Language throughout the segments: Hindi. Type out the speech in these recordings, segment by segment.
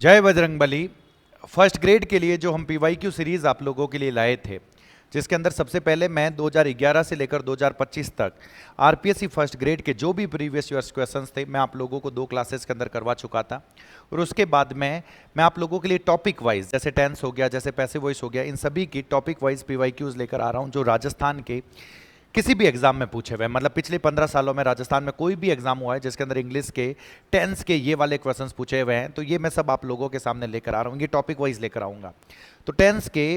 जय बजरंगबली। फर्स्ट ग्रेड के लिए जो हम पीवाईक्यू सीरीज आप लोगों के लिए लाए थे, जिसके अंदर सबसे पहले मैं 2011 से लेकर 2025 तक आरपीएससी फर्स्ट ग्रेड के जो भी प्रीवियस ईयर्स क्वेश्चंस थे मैं आप लोगों को 2 क्लासेस के अंदर करवा चुका था। और उसके बाद मैं आप लोगों के लिए टॉपिक वाइज, जैसे टेंस हो गया, जैसे पैसिव वॉइस हो गया, इन सभी की टॉपिक वाइज पीवाईक्यूज लेकर आ रहा हूं जो राजस्थान के किसी भी एग्जाम में पूछे हुए, मतलब पिछले 15 सालों में राजस्थान में कोई भी एग्जाम हुआ है जिसके अंदर इंग्लिश के टेंस के ये वाले क्वेश्चंस पूछे हुए हैं, तो ये मैं सब आप लोगों के सामने लेकर आ रहा हूँ। ये टॉपिक वाइज लेकर आऊंगा। तो टेंस के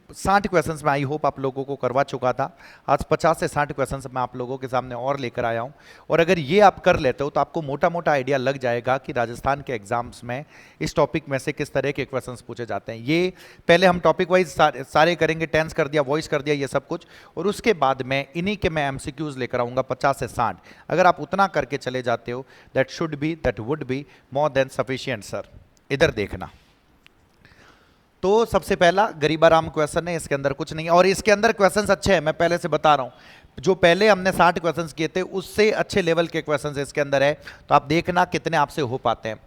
60 क्वेश्चंस मैं आई होप आप लोगों को करवा चुका था। आज 50 से 60 क्वेश्चंस मैं आप लोगों के सामने और लेकर आया हूं। और अगर ये आप कर लेते हो तो आपको मोटा मोटा आइडिया लग जाएगा कि राजस्थान के एग्जाम्स में इस टॉपिक में से किस तरह के क्वेश्चंस पूछे जाते हैं। ये पहले हम टॉपिक वाइज सारे करेंगे, टेंस कर दिया, वॉइस कर दिया, ये सब कुछ। और उसके बाद मैं इन्हीं के मैं एमसीक्यूज लेकर आऊंगा 50 से 60। अगर आप उतना करके चले जाते हो, that would be more than sufficient sir. इधर देखना। तो सबसे पहला गरीबाराम क्वेश्चन है, इसके अंदर कुछ नहीं है और इसके अंदर क्वेश्चंस अच्छे हैं, मैं पहले से बता रहा हूं। जो पहले हमने 60 क्वेश्चंस किए थे उससे अच्छे लेवल के क्वेश्चंस इसके अंदर है, तो आप देखना कितने आपसे हो पाते हैं।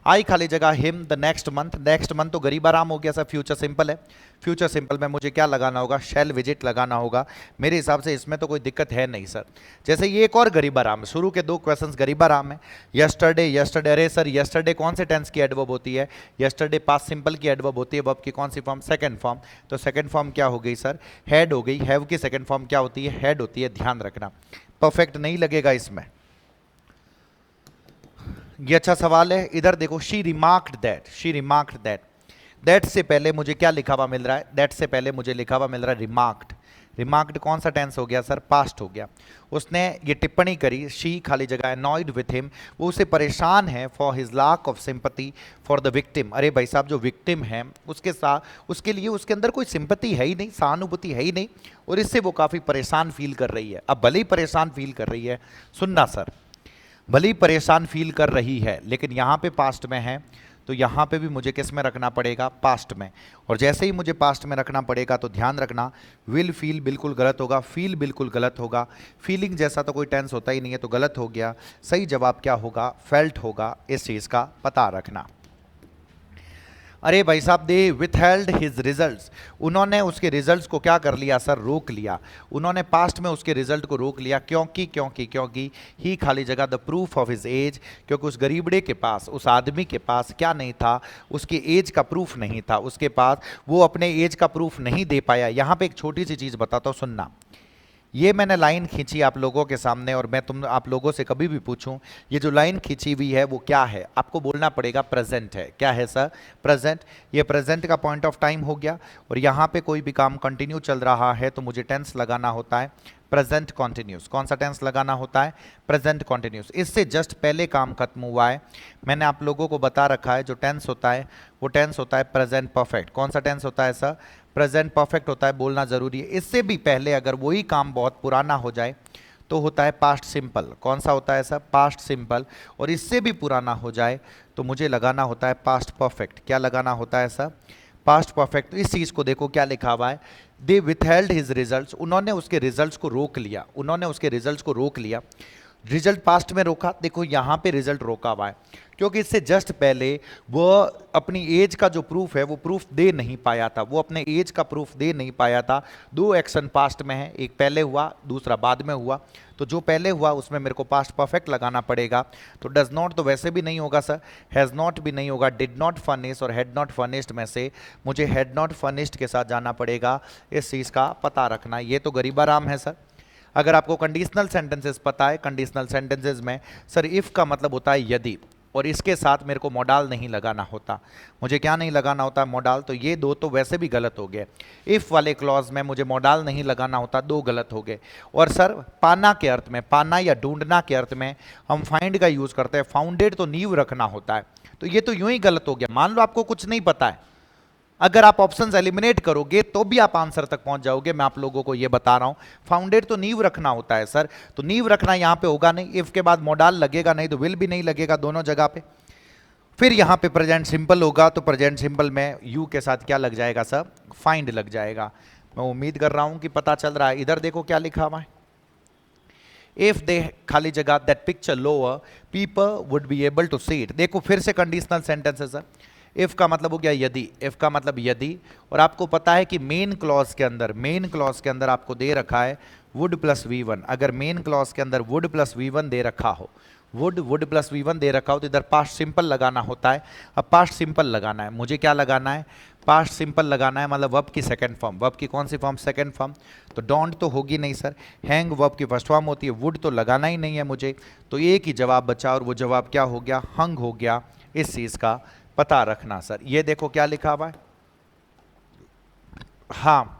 आई खाली जगह हिम द नेक्स्ट मंथ तो गरीबाराम हो गया सर। फ्यूचर सिंपल है। फ्यूचर सिंपल में मुझे क्या लगाना होगा? शेल विजिट लगाना होगा। मेरे हिसाब से इसमें तो कोई दिक्कत है नहीं सर। जैसे ये एक और गरीबाराम, शुरू के 2 क्वेश्चंस गरीबाराम है। यस्टरडे, अरे सर यस्टरडे कौन से टेंस की एडवर्ब होती है? यस्टरडे पास्ट सिंपल की एडवर्ब होती है। वर्ब की कौन सी फॉर्म? Second form. तो सेकंड फॉर्म क्या हो गई सर? हैड हो गई। हैव की सेकंड फॉर्म क्या होती है? हैड होती है। ध्यान रखना, परफेक्ट नहीं लगेगा इसमें। ये अच्छा सवाल है। इधर देखो, शी रिमार्क्ड दैट। दैट से पहले मुझे क्या लिखा हुआ मिल रहा है? दैट से पहले मुझे लिखा हुआ मिल रहा है रिमार्क्ड कौन सा टेंस हो गया सर? पास्ट हो गया। उसने ये टिप्पणी करी, शी खाली जगह अनॉयड विथ हिम, वो उसे परेशान है for his lack of sympathy for the victim. अरे भाई साहब, जो विक्टिम है उसके साथ, उसके लिए उसके अंदर कोई सिंपैथी है ही नहीं, सहानुभूति है ही नहीं, और इससे वो काफ़ी परेशान फील कर रही है। अब भले ही परेशान फील कर रही है, सुनना सर, भले ही परेशान फील कर रही है, लेकिन यहाँ पे पास्ट में है, तो यहाँ पे भी मुझे किस में रखना पड़ेगा? पास्ट में। और जैसे ही मुझे पास्ट में रखना पड़ेगा तो ध्यान रखना, विल फील बिल्कुल गलत होगा, फील बिल्कुल गलत होगा। फीलिंग जैसा तो कोई टेंस होता ही नहीं है, तो गलत हो गया। सही जवाब क्या होगा? फेल्ट होगा। इस चीज़ का पता रखना। अरे भाई साहब, दे विथहेल्ड हिज रिजल्ट्स, उन्होंने उसके रिजल्ट्स को क्या कर लिया सर? रोक लिया। उन्होंने पास्ट में उसके रिजल्ट को रोक लिया। क्योंकि ही खाली जगह the proof of his age, क्योंकि उस गरीबड़े के पास, उस आदमी के पास क्या नहीं था? उसके एज का प्रूफ नहीं था उसके पास, वो अपने एज का प्रूफ नहीं दे पाया। यहाँ पे एक छोटी सी चीज़ बताता हूँ, सुनना। ये मैंने लाइन खींची आप लोगों के सामने, और मैं आप लोगों से कभी भी पूछूं, ये जो लाइन खींची हुई है वो क्या है? आपको बोलना पड़ेगा प्रेजेंट है। क्या है सर? प्रेजेंट। ये प्रेजेंट का पॉइंट ऑफ टाइम हो गया, और यहाँ पे कोई भी काम कंटिन्यू चल रहा है तो मुझे टेंस लगाना होता है प्रेजेंट कॉन्टिन्यूस। कौन सा टेंस लगाना होता है? Present continuous. इससे जस्ट पहले काम खत्म हुआ है। मैंने आप लोगों को बता रखा है जो टेंस होता है वो टेंस होता है प्रेजेंट परफेक्ट। कौन सा टेंस होता है सर? प्रेजेंट परफेक्ट होता है, बोलना जरूरी है। इससे भी पहले अगर वही काम बहुत पुराना हो जाए तो होता है पास्ट सिंपल। कौन सा होता है सर? Past simple. और इससे भी पुराना हो जाए तो मुझे लगाना होता है पास्ट परफेक्ट। क्या लगाना होता है सर? Past perfect. इस चीज़ को देखो क्या लिखा हुआ है, दे विथहेल्ड हिज रिजल्ट्स, उन्होंने उसके रिजल्ट्स को रोक लिया। उन्होंने उसके रिजल्ट्स को रोक लिया। रिजल्ट पास्ट में रोका, देखो यहाँ पे रिजल्ट रोका हुआ है क्योंकि इससे जस्ट पहले वो अपनी एज का जो प्रूफ है वो प्रूफ दे नहीं पाया था। वो अपने एज का प्रूफ दे नहीं पाया था। 2 एक्शन पास्ट में है, एक पहले हुआ, दूसरा बाद में हुआ। तो जो पहले हुआ उसमें मेरे को पास्ट परफेक्ट लगाना पड़ेगा। तो डज नॉट तो वैसे भी नहीं होगा सर, हैज़ नॉट भी नहीं होगा, डिड नॉट फर्निश और हैड नॉट फर्निश्ड में से मुझे हैड नॉट फर्निश्ड के साथ जाना पड़ेगा। इस चीज़ का पता रखना। ये तो गरीबाराम है सर। अगर आपको कंडीशनल सेंटेंसेस पता है, कंडीशनल सेंटेंसेस में सर इफ़ का मतलब होता है यदि, और इसके साथ मेरे को मोडाल नहीं लगाना होता। मुझे क्या नहीं लगाना होता? मोडाल। तो ये 2 तो वैसे भी गलत हो गए। इफ़ वाले क्लॉज में मुझे मोडाल नहीं लगाना होता, 2 गलत हो गए। और सर पाना के अर्थ में, पाना या ढूंढना के अर्थ में हम फाइंड का यूज़ करते हैं। फाउंडेड तो नींव रखना होता है। तो ये तो यूं ही गलत हो गया। मान लो आपको कुछ नहीं पता है, अगर आप ऑप्शंस एलिमिनेट करोगे तो भी आप आंसर तक पहुंच जाओगे। मैं आप लोगों को ये बता रहा हूं, फाउंडेड तो नींव रखना होता है सर। तो नींव रखना यहां पे होगा नहीं। इफ के बाद मोडाल लगेगा नहीं तो विल भी नहीं लगेगा, दोनों जगह पे। फिर यहां पे प्रेजेंट सिंपल होगा, तो प्रेजेंट सिंपल में यू के साथ क्या लग जाएगा सर? फाइंड लग जाएगा। मैं उम्मीद कर रहा हूं कि पता चल रहा है। इधर देखो क्या लिखा हुआ है, इफ दे खाली जगह that picture lower people would be able to see it. देखो फिर से कंडीशनल सेंटेंस है सर। इफ का मतलब हो गया यदि, इफ का मतलब यदि, और आपको पता है कि मेन क्लॉज के अंदर आपको दे रखा है वुड प्लस V1। अगर मेन क्लॉज के अंदर वुड प्लस V1 दे रखा हो, वुड प्लस V1 दे रखा हो, तो इधर पास्ट सिंपल लगाना होता है। अब पास्ट सिंपल लगाना है, मुझे क्या लगाना है, पास्ट सिंपल लगाना है, मतलब वर्ब की सेकंड फॉर्म। वर्ब की कौन सी फॉर्म, सेकंड फॉर्म। तो डोंट तो होगी नहीं सर, हैंग वर्ब की फर्स्ट फॉर्म होती है, वुड तो लगाना ही नहीं है मुझे, तो एक ही जवाब बचा, और वो जवाब क्या हो गया, हंग हो गया। इस चीज का पता रखना सर। ये देखो क्या लिखा हुआ है, हाँ,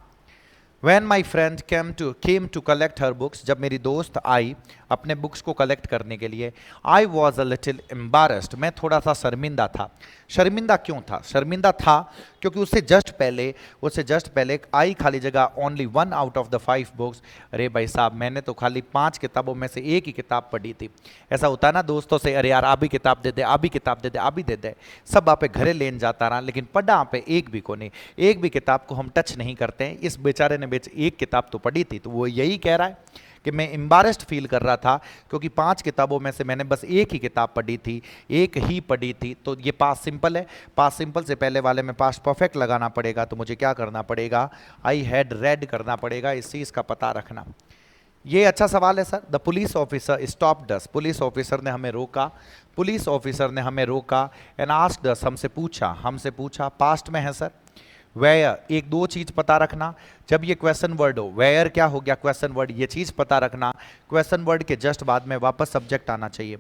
When my friend came to collect her books, जब मेरी दोस्त आई अपने बुक्स को कलेक्ट करने के लिए, I was a little embarrassed, मैं थोड़ा सा शर्मिंदा था। शर्मिंदा क्यों था, शर्मिंदा था क्योंकि उससे जस्ट पहले आई खाली जगह only 1 out of the 5 books। अरे भाई साहब, मैंने तो खाली 5 किताबों में से एक ही किताब पढ़ी थी। ऐसा होता है ना दोस्तों से, अरे यार आप भी किताब दे दे, आप भी किताब दे दे, आप भी दे दे, सब आप घरे लेन जाता रहा, लेकिन पढ़ा आप एक भी को नहीं, एक भी किताब को हम टच नहीं करते हैं। इस बेचारे ने एक किताब तो पढ़ी थी, तो वो यही कह रहा है कि मैं एम्बारेस्ड फील कर रहा था क्योंकि 5 किताबों में से मैंने बस एक ही किताब पढ़ी थी, एक ही पढ़ी थी। तो ये पास्ट सिंपल है, पास्ट सिंपल से पहले वाले में पास्ट परफेक्ट लगाना पड़ेगा, तो मुझे क्या करना पड़ेगा, आई हैड रेड करना पड़ेगा। इस चीज़ का पता रखना। ये अच्छा सवाल है sir. The police officer stopped us, police officer ने हमें रोका, पुलिस ऑफिसर ने हमें रोका, एंड आस्क्ड अस, हमसे पूछा, पास्ट में है सर। वेयर, एक दो चीज पता रखना, जब ये क्वेश्चन वर्ड हो, वेयर क्या हो गया, क्वेश्चन वर्ड, ये चीज पता रखना। क्वेश्चन वर्ड के जस्ट बाद में वापस सब्जेक्ट आना चाहिए,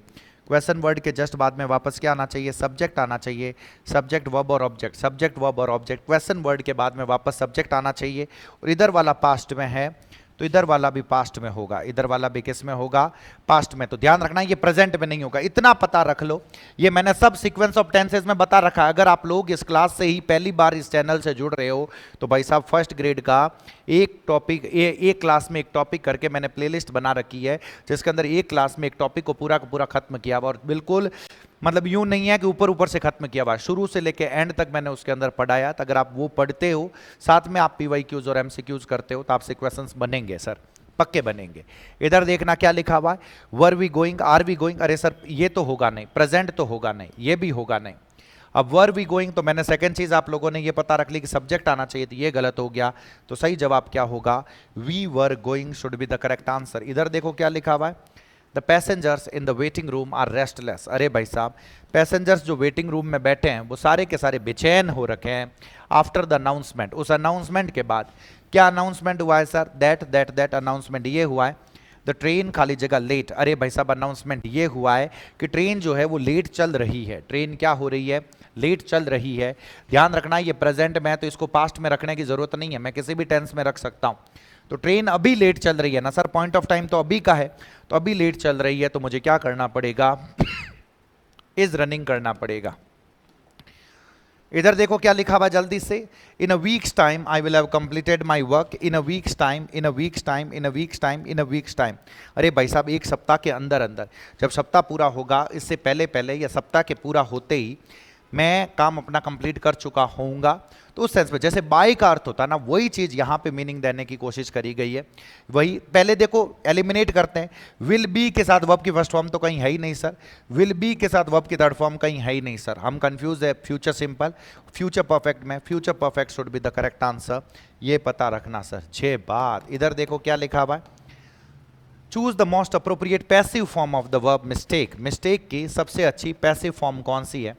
क्वेश्चन वर्ड के जस्ट बाद में वापस क्या आना चाहिए, सब्जेक्ट आना चाहिए। सब्जेक्ट वर्ब और ऑब्जेक्ट, सब्जेक्ट वर्ब और ऑब्जेक्ट, क्वेश्चन वर्ड के बाद में वापस सब्जेक्ट आना चाहिए। और इधर वाला पास्ट में है तो इधर वाला भी पास्ट में होगा, इधर वाला भी किस में होगा, पास्ट में। तो ध्यान रखना ये प्रेजेंट में नहीं होगा, इतना पता रख लो। ये मैंने सब सीक्वेंस ऑफ टेंसेस में बता रखा है। अगर आप लोग इस क्लास से ही पहली बार इस चैनल से जुड़ रहे हो तो भाई साहब फर्स्ट ग्रेड का एक टॉपिक, एक क्लास में एक टॉपिक करके मैंने प्लेलिस्ट बना रखी है, जिसके अंदर एक क्लास में एक टॉपिक को पूरा का पूरा खत्म किया हुआ। और बिल्कुल मतलब यूं नहीं है कि ऊपर ऊपर से खत्म किया हुआ, शुरू से लेके एंड तक मैंने उसके अंदर पढ़ाया। तो अगर आप वो पढ़ते हो, साथ में आप PYQs और MCQs करते हो, तो आपसे क्वेश्चंस बनेंगे सर, पक्के बनेंगे। इधर देखना क्या लिखा हुआ है, were we going, are we going. अरे सर ये तो होगा नहीं, प्रेजेंट तो होगा नहीं, ये भी होगा नहीं। अब वर वी गोइंग, तो मैंने सेकंड चीज आप लोगों ने ये पता रख ली कि सब्जेक्ट आना चाहिए, तो ये गलत हो गया। तो सही जवाब क्या होगा, we were going should be the correct answer. इधर देखो क्या लिखा हुआ है, the passengers in the waiting room are restless. अरे भाई साहब, पैसेंजर्स जो वेटिंग रूम में बैठे हैं वो सारे के सारे बेचैन हो रखे हैं। आफ्टर द अनाउंसमेंट, उस अनाउंसमेंट के बाद, क्या अनाउंसमेंट हुआ है सर, दैट अनाउंसमेंट ये हुआ है, द ट्रेन खाली जगह लेट। अरे भाई साहब, अनाउंसमेंट ये हुआ है कि ट्रेन जो है वो लेट चल रही है, ट्रेन क्या हो रही है, लेट चल रही है। ध्यान रखना ये प्रेजेंट में है तो इसको पास्ट में रखने की जरूरत नहीं है, मैं किसी भी टेंस में रख सकता हूं। तो ट्रेन अभी लेट चल रही है ना सर, पॉइंट ऑफ टाइम तो अभी का है, तो अभी लेट चल रही है, तो मुझे क्या करना पड़ेगा, इज रनिंग करना पड़ेगा। इधर देखो क्या लिखा हुआ जल्दी से, in a week's time I will have completed my work, in a week's time, in a week's time, in a week's time, in a week's time. अरे भाई साहब, एक सप्ताह के अंदर अंदर, जब सप्ताह पूरा होगा, इससे पहले पहले या सप्ताह के पूरा होते ही मैं काम अपना कंप्लीट कर चुका होऊंगा। तो उस सेंस में जैसे बाय का अर्थ होता है ना, वही चीज यहां पे मीनिंग देने की कोशिश करी गई है। वही पहले देखो एलिमिनेट करते हैं, विल बी के साथ वर्ब की फर्स्ट फॉर्म तो कहीं है ही नहीं सर, विल बी के साथ वर्ब की थर्ड फॉर्म कहीं है ही नहीं सर, हम कंफ्यूज है। फ्यूचर सिंपल, फ्यूचर परफेक्ट में future perfect should be the correct answer, ये पता रखना सर। 6 बात। इधर देखो क्या लिखा हुआ है, choose the most appropriate passive form of the verb mistake. Mistake की सबसे अच्छी पैसिव फॉर्म कौन सी है,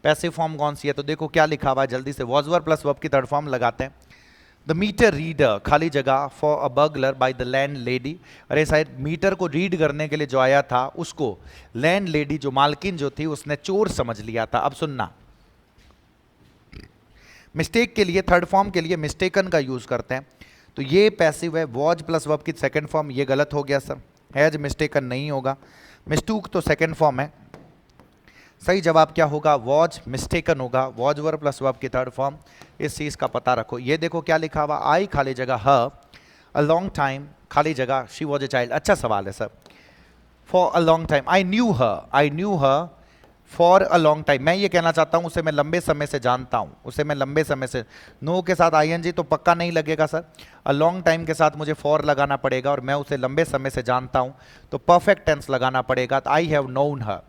पैसिव फॉर्म कौन सी है, तो देखो क्या लिखा हुआ है जल्दी से, वॉज वर प्लस वर्ब की थर्ड फॉर्म लगाते हैं। द मीटर रीडर खाली जगह for a burglar by the land lady. अरे शायद मीटर को रीड करने के लिए जो आया था उसको लैंड लेडी जो मालकिन जो थी उसने चोर समझ लिया था। अब सुनना, मिस्टेक के लिए थर्ड फॉर्म के लिए मिस्टेकन का यूज करते हैं, तो ये पैसिव है। वॉज प्लस वर्ब की सेकंड फॉर्म, ये गलत हो गया सर, हैज मिस्टेकन नहीं होगा, मिस्टूक तो सेकंड फॉर्म है। सही जवाब क्या होगा, वॉज मिस्टेकन होगा, वॉज वर प्लस वर्ब की थर्ड फॉर्म। इस चीज का पता रखो। ये देखो क्या लिखा हुआ, आई खाली जगह हर, अ लॉन्ग टाइम खाली जगह शी वॉज ए चाइल्ड। अच्छा सवाल है sir, for a long time, I knew her for a long time. मैं ये कहना चाहता हूं उसे मैं लंबे समय से जानता हूं, उसे मैं लंबे समय से, नो के साथ ING तो पक्का नहीं लगेगा सर, अ लॉन्ग टाइम के साथ मुझे फॉर लगाना पड़ेगा और मैं उसे लंबे समय से जानता हूं, तो परफेक्ट टेंस लगाना पड़ेगा। तो I have known her,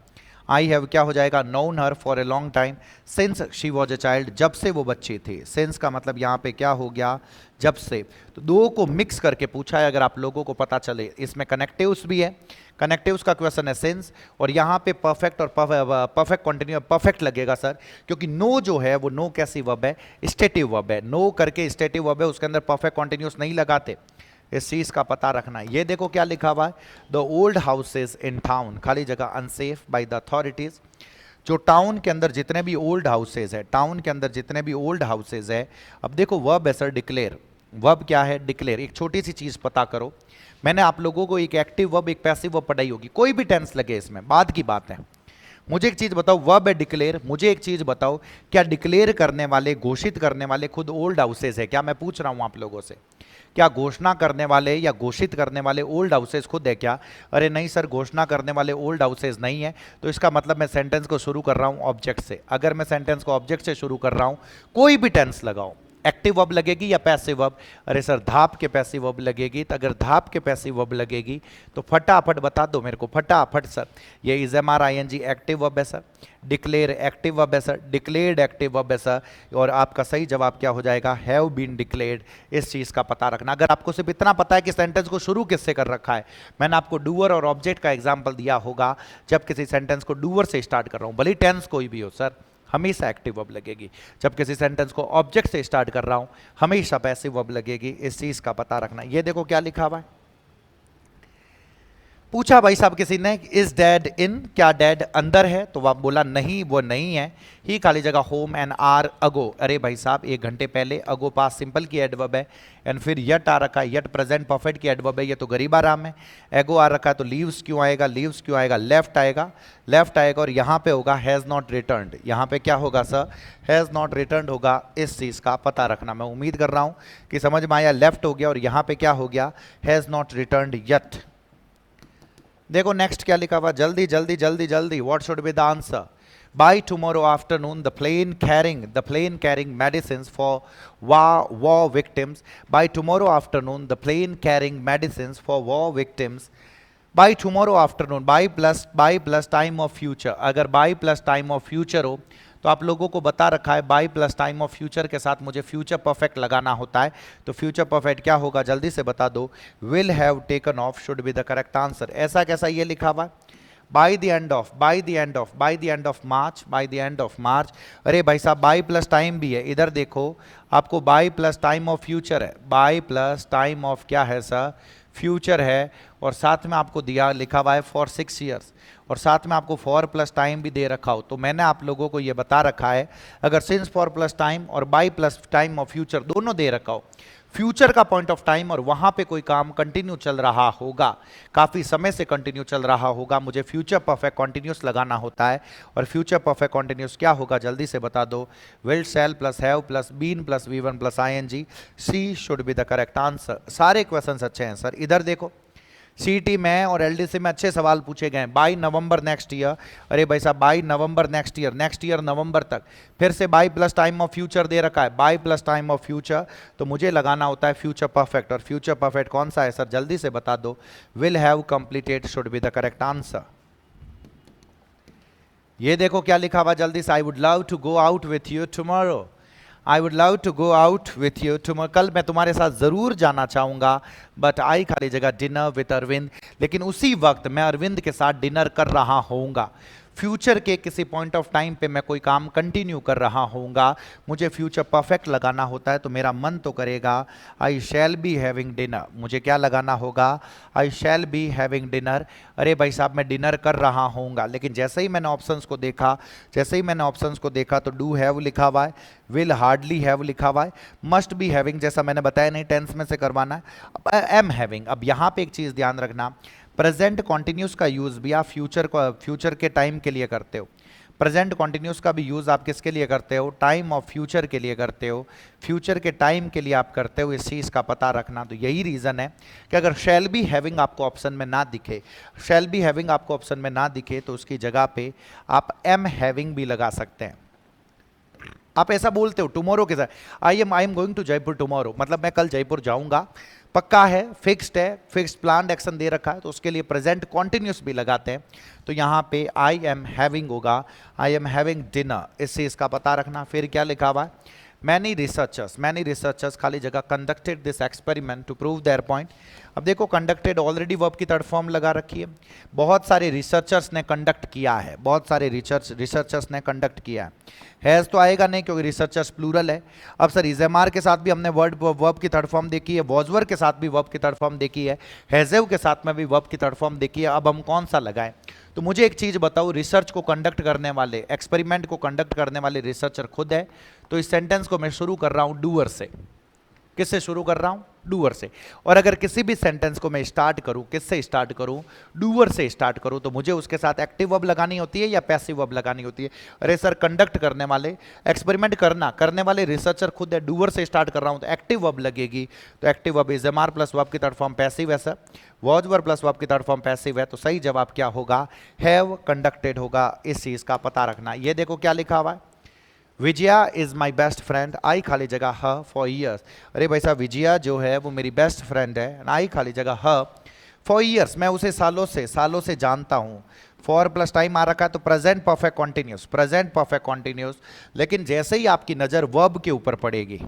I have क्या हो जाएगा, known her for a long time since she was a child, जब से वो बच्ची थी। सिंस का मतलब यहाँ पे क्या हो गया, जब से। तो दो को मिक्स करके पूछा है, अगर आप लोगों को पता चले। इसमें कनेक्टिव्स भी है, कनेक्टिव्स का क्वेश्चन है सिंस, और यहाँ पे परफेक्ट और परफेक्ट कंटिन्यू परफेक्ट लगेगा सर, क्योंकि नो जो है वो नो कैसी वर्ब है, स्टेटिव वर्ब है। नो करके स्टेटिव वर्ब है, उसके अंदर परफेक्ट कंटिन्यूस नहीं लगाते। इस चीज का पता रखना है। ये देखो क्या लिखा हुआ है, the old houses in town, खाली जगह अनसेफ बाय द अथॉरिटीज। जो टाउन के अंदर जितने भी ओल्ड हाउसेज है, टाउन के अंदर जितने भी ओल्ड हाउसेज है, अब देखो वर्ब है सर डिक्लेयर। वर्ब क्या है, डिक्लेयर। एक छोटी सी चीज पता करो, मैंने आप लोगों को एक एक्टिव वर्ब एक पैसिव वर्ब पढ़ाई होगी, कोई भी टेंस लगे इसमें, बाद की बात है। मुझे एक चीज बताओ, वर्ब है डिक्लेयर, मुझे एक चीज बताओ, क्या डिक्लेयर करने वाले, घोषित करने वाले खुद ओल्ड हाउसेज है क्या? मैं पूछ रहा हूं आप लोगों से, क्या घोषणा करने वाले या घोषित करने वाले ओल्ड हाउसेज खुद है क्या? अरे नहीं सर, घोषणा करने वाले ओल्ड हाउसेज नहीं है। तो इसका मतलब मैं सेंटेंस को शुरू कर रहा हूं ऑब्जेक्ट से। अगर मैं सेंटेंस को ऑब्जेक्ट से शुरू कर रहा हूं, कोई भी टेंस लगाओ, एक्टिव वर्ब लगेगी या पैसिव वर्ब? अरे सर धाप के पैसिव वर्ब लगेगी। तो अगर धाप के पैसिव वर्ब लगेगी तो फटाफट बता दो मेरे को, फटाफट सर। ये is am are I N G active verb है सर, डिक्लेयर एक्टिव वर्ब है सर, डिक्लेयर्ड एक्टिव वर्ब है सर, और आपका सही जवाब क्या हो जाएगा, हैव बीन डिक्लेयर्ड। इस चीज का पता रखना। अगर आपको सिर्फ इतना पता है कि सेंटेंस को शुरू किससे कर रखा है, मैंने आपको डूअर और ऑब्जेक्ट का एग्जाम्पल दिया होगा, जब किसी सेंटेंस को डूअर से स्टार्ट कर रहा हूं, भले टेंस कोई भी हो सर, हमेशा एक्टिव वर्ब लगेगी। जब किसी सेंटेंस को ऑब्जेक्ट से स्टार्ट कर रहा हूं, हमेशा पैसिव वर्ब लगेगी। इस चीज का पता रखना। ये देखो क्या लिखा हुआ है, पूछा भाई साहब किसी ने, इज डैड इन, क्या डैड अंदर है? तो आप बोला नहीं, वो नहीं है। ही खाली जगह होम एंड आर अगो। अरे भाई साहब 1 घंटे पहले, अगो पास सिंपल की एडवर्ब है, एंड फिर यट आ रखा है, यट प्रेजेंट परफेक्ट की एडवर्ब है, ये तो गरीब आराम है। एगो आ रखा है तो लीव्स क्यों आएगा, लीव्स क्यों आएगा, लेफ्ट आएगा, लेफ्ट आएगा, और यहाँ पे होगा हैज़ नॉट रिटर्न्ड। यहाँ पे क्या होगा सर, हैज़ नॉट रिटर्न्ड होगा। इस चीज़ का पता रखना। मैं उम्मीद कर रहा हूँ कि समझ में आया। लेफ्ट हो गया और यहाँ पे क्या हो गया, हैज़ नॉट रिटर्न्ड यट। देखो नेक्स्ट क्या लिखा हुआ, जल्दी जल्दी जल्दी जल्दी, what should be the answer? By tomorrow afternoon the plane carrying medicines for war victims. By tomorrow afternoon the plane carrying medicines for war victims. By tomorrow afternoon, by plus time of future. अगर by plus time of future हो तो आप लोगों को बता रखा है by plus time of future के साथ मुझे फ्यूचर परफेक्ट लगाना होता है। तो फ्यूचर परफेक्ट क्या होगा, जल्दी से बता दो। Will have taken of should be the correct answer. ऐसा कैसा ये लिखा हुआ है, by the end of, by the end of, by the end of March, by the end of March. अरे भाई साहब बाय प्लस टाइम भी है, इधर देखो आपको by plus time of future है, बाय प्लस टाइम ऑफ क्या है सर, फ्यूचर है, और साथ में आपको दिया लिखा हुआ है फॉर 6 ईयर्स, और साथ में आपको फॉर प्लस टाइम भी दे रखा हो। तो मैंने आप लोगों को ये बता रखा है, अगर सिंस फॉर प्लस टाइम और by plus time of future दोनों दे रखा हो, फ्यूचर का पॉइंट ऑफ टाइम और वहां पे कोई काम कंटिन्यू चल रहा होगा, काफी समय से कंटिन्यू चल रहा होगा, मुझे फ्यूचर परफेक्ट कंटिन्यूस लगाना होता है। और फ्यूचर परफेक्ट कंटिन्यूस क्या होगा, जल्दी से बता दो। Will, shall plus have plus been plus V one plus ING. C should be the correct answer. सारे क्वेश्चंस अच्छे हैं सर। इधर देखो सीटी में और एलडीसी में अच्छे सवाल पूछे गए हैं। बाई नवंबर नेक्स्ट ईयर, अरे भाई साहब by November next year November तक। फिर से by plus time of future दे रखा है, by plus time of future, तो मुझे लगाना होता है फ्यूचर परफेक्ट। और फ्यूचर परफेक्ट कौन सा है सर, जल्दी से बता दो। Will have completed should be the correct answer. ये देखो क्या लिखा हुआ जल्दी से, I would love to go out with you tomorrow. I would love to go out with you tomorrow. कल मैं तुम्हारे साथ ज़रूर जाना चाहूँगा, बट आई खाली जगह डिनर विथ अरविंद, लेकिन उसी वक्त मैं अरविंद के साथ डिनर कर रहा होऊंगा। फ्यूचर के किसी पॉइंट ऑफ टाइम पे मैं कोई काम कंटिन्यू कर रहा होऊंगा, मुझे फ्यूचर परफेक्ट लगाना होता है, तो मेरा मन तो करेगा आई शैल बी हैविंग डिनर। मुझे क्या लगाना होगा, आई शैल बी हैविंग डिनर। अरे भाई साहब मैं डिनर कर रहा होऊंगा, लेकिन जैसे ही मैंने ऑप्शंस को देखा तो डू हैव लिखा हुआ है, विल हार्डली हैव लिखा हुआ है, मस्ट बी हैविंग जैसा मैंने बताया नहीं टेंस में से करवाना है, एम हैविंग। अब यहाँ पे एक चीज़ ध्यान रखना, प्रेजेंट कॉन्टिन्यूस का यूज़ भी आप फ्यूचर के टाइम के लिए करते हो। प्रेजेंट कॉन्टिन्यूस का भी यूज़ आप किसके लिए करते हो, टाइम ऑफ फ्यूचर के लिए करते हो, फ्यूचर के टाइम के लिए आप करते हो। इस चीज़ का पता रखना। तो यही रीज़न है कि अगर शैल बी हैविंग आपको ऑप्शन में ना दिखे, शैल बी हैविंग आपको ऑप्शन में ना दिखे, तो उसकी जगह पे आप एम हैविंग भी लगा सकते हैं। आप ऐसा बोलते हो टुमारो के साथ, I am going to Jaipur tomorrow, मतलब मैं कल जयपुर जाऊंगा, पक्का है, फिक्स्ड प्लान्ड एक्शन दे रखा है, तो उसके लिए प्रेजेंट कॉन्टिन्यूस भी लगाते हैं। तो यहाँ पे आई एम हैविंग होगा, आई एम हैविंग डिनर, इससे इसका पता रखना। फिर क्या लिखा हुआ है, मैनी रिसर्चर्स खाली जगह conducted this experiment to prove their point. अब देखो कंडक्टेड ऑलरेडी वर्ब की थर्ड फॉर्म लगा रखी है, बहुत सारे रिसर्चर्स ने कंडक्ट किया है, बहुत सारे रिसर्चर्स ने कंडक्ट किया है। हैज़ तो आएगा नहीं क्योंकि रिसर्चर्स प्लूरल है। अब सर इजेमार के साथ भी हमने वर्ब की थर्ड फॉर्म देखी है, वॉजवर के साथ भी वर्ब की थर्ड फॉर्म देखी है, हैजेव के साथ में भी वर्ब की थर्ड फॉर्म देखी है। अब हम कौन सा लगाएं? तो मुझे एक चीज़ बताओ, रिसर्च को कंडक्ट करने वाले, एक्सपेरिमेंट को कंडक्ट करने वाले रिसर्चर खुद है, तो इस सेंटेंस को मैं शुरू कर रहा हूं डूअर से। किससे शुरू कर रहा हूं? डूअर से। और अगर किसी भी सेंटेंस को मैं स्टार्ट करूं, किससे स्टार्ट करूं? डूअर से स्टार्ट करूं, तो मुझे उसके साथ एक्टिव वर्ब लगानी होती है या पैसिव वर्ब लगानी होती है? अरे सर कंडक्ट करने वाले, एक्सपेरिमेंट करने वाले रिसर्चर खुद है, डूअर से स्टार्ट कर रहा हूं तो एक्टिव वर्ब लगेगी। तो active verb is am are plus verb की थर्ड फॉर्म पैसिव है sir, was verb plus verb की थर्ड फॉर्म पैसिव है। तो सही जवाब क्या होगा? हैव कंडक्टेड होगा। इस चीज का पता रखना। ये देखो क्या लिखा हुआ है, Vijaya is my best friend, I खाली जगह ह फॉर ईयर्स। अरे भाई साहब विजया जो है वो मेरी बेस्ट फ्रेंड है, आई खाली जगह ह फॉर ईयर्स, मैं उसे सालों से जानता हूँ। फॉर प्लस टाइम आ रखा है तो प्रेजेंट परफेक्ट कॉन्टिन्यूस। लेकिन जैसे ही आपकी नज़र वर्ब के ऊपर पड़ेगी,